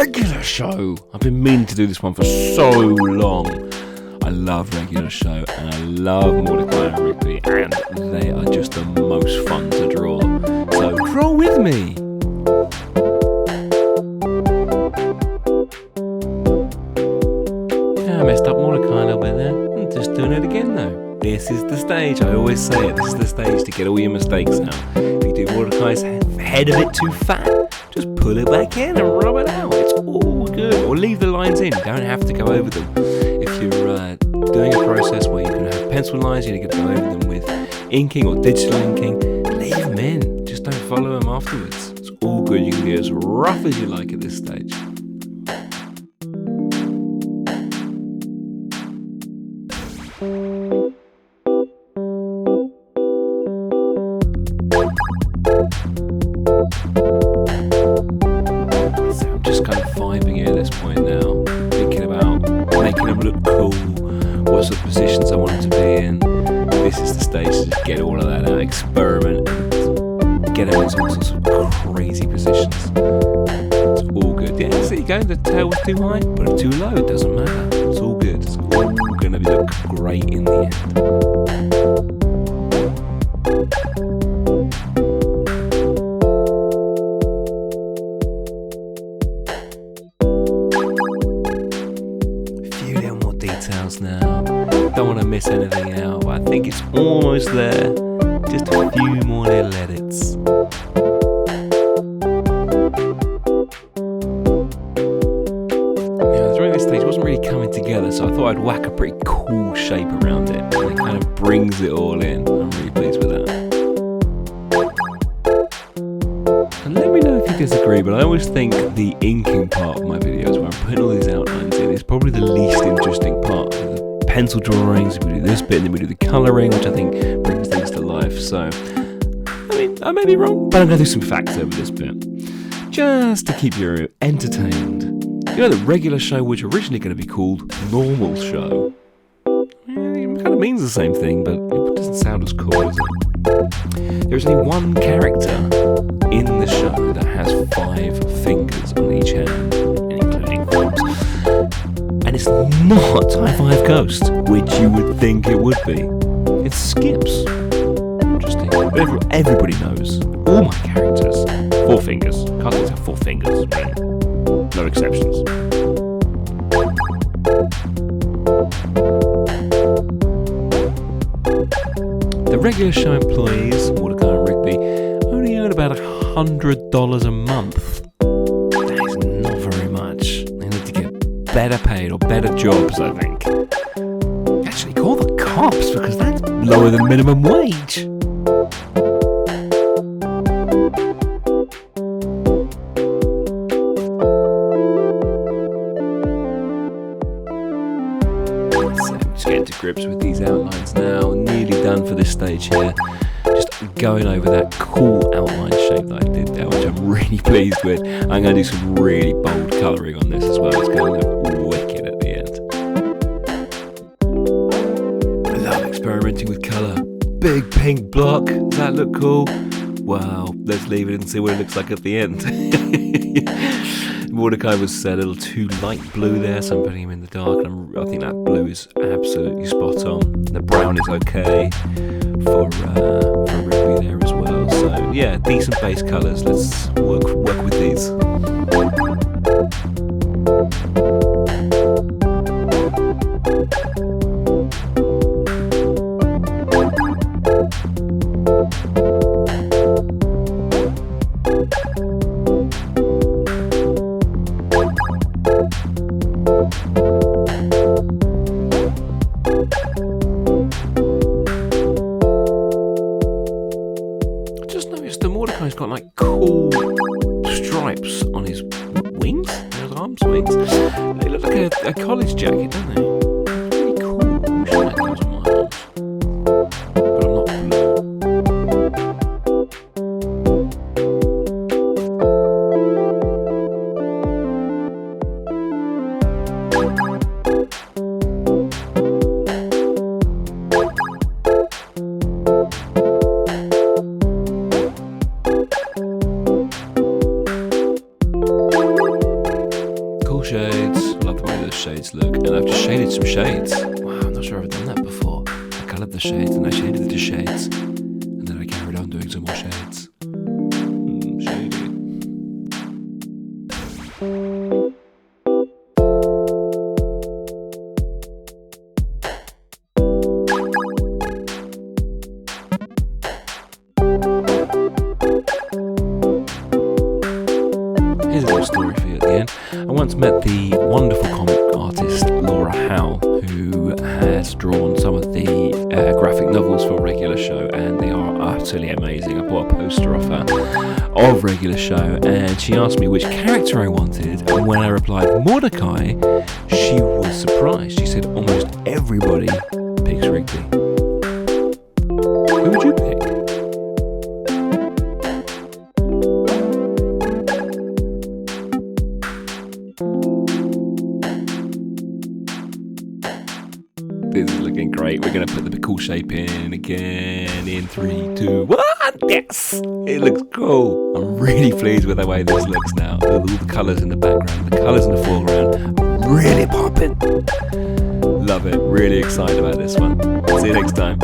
regular show. I've been meaning to do this one for so long. I love regular show and I love Mordecai and Rigby, and they are just the most fun to draw. So draw with me. Yeah, I messed up Mordecai a little bit there. I'm just doing it again though. This is the stage. I always say it. This is the stage to get all your mistakes out. If you do Mordecai's head a bit too fat, just pull it back in and rub it out. It's all good. Or leave the lines in. You don't have to go over them. If you're doing a process where you're going to have pencil lines, you're going to go over them with inking or digital inking, leave them in. Just don't follow them afterwards. It's all good. You can be as rough as you like at this stage. What's the positions I want them to be in. This is the stage to just get all of that out, experiment, and get them into all sorts of crazy positions. It's all good. Yeah, there you go. The tail was too high, put it too low, it doesn't matter. It's all good. It's all going to look great in the end. Details now. Don't want to miss anything out, but I think it's almost there. Just a few more little edits. Now, during this stage, it wasn't really coming together, so I thought I'd whack a pretty cool shape around it, and it kind of brings it all in. I'm really pleased with that. And let me know if you disagree, but I always think the inking part of my videos, where I'm putting all these outlines in, is probably the least interesting part. The pencil drawings, we do this bit, and then we do the colouring, which I think brings things to life. So, I mean, I may be wrong, but I'm going to do some facts over this bit, just to keep you entertained. You know, the regular show was originally going to be called Normal Show. It kind of means the same thing, but it doesn't sound as cool, does it? There's only one character in the show that has 5 fingers on each hand, including thumbs. And it's not High Five Ghost, which you would think it would be. It's Skips. Interesting. But everybody knows. All my characters, 4 fingers. Cartoons have 4 fingers. No exceptions. The regular show employees, Mordecai and Rigby, only earn about $100 a month. That is not very much. They need to get better paid or better jobs, I think. Actually, call the cops, because that's lower than minimum wage. Just getting to grips with these outlines now. Nearly done for this stage here. Just going over that cool outline shape that I did there, which I'm really pleased with. I'm going to do some really bold colouring on this as well. It's going to look wicked at the end. I love experimenting with colour. Big pink block. Does that look cool? Well, let's leave it and see what it looks like at the end. Mordecai was a little too light blue there, so I'm putting him in the dark, and I think that blue is absolutely spot on. The brown is okay for Rigby there as well. So yeah, decent base colours. Let's work with these. Mordecai's got like cool stripes on his wings, his arms, wings. They look like a college jacket, don't they? Really cool. I'm sure that goes on my arms. But I'm not blue. shades look, and I've just shaded some shades. Wow, I'm not sure I've done that before. I coloured the shades and I shaded the shades, and then I carried on doing some more shades. Shady. Here's a little story for you at the end. I once met the wonderful comic artist Laura Howe, who has drawn some of the graphic novels for Regular Show, and they are utterly amazing. I bought a poster off her of Regular Show, and she asked me which character I wanted, and when I replied Mordecai, she was surprised. She said almost everybody picks Rigby. Who would you pick? This is looking great. We're going to put the cool shape in again in 3, 2, 1. Yes! It looks cool. I'm really pleased with the way this looks now. With all the colours in the background, the colours in the foreground. Really popping. Love it. Really excited about this one. See you next time.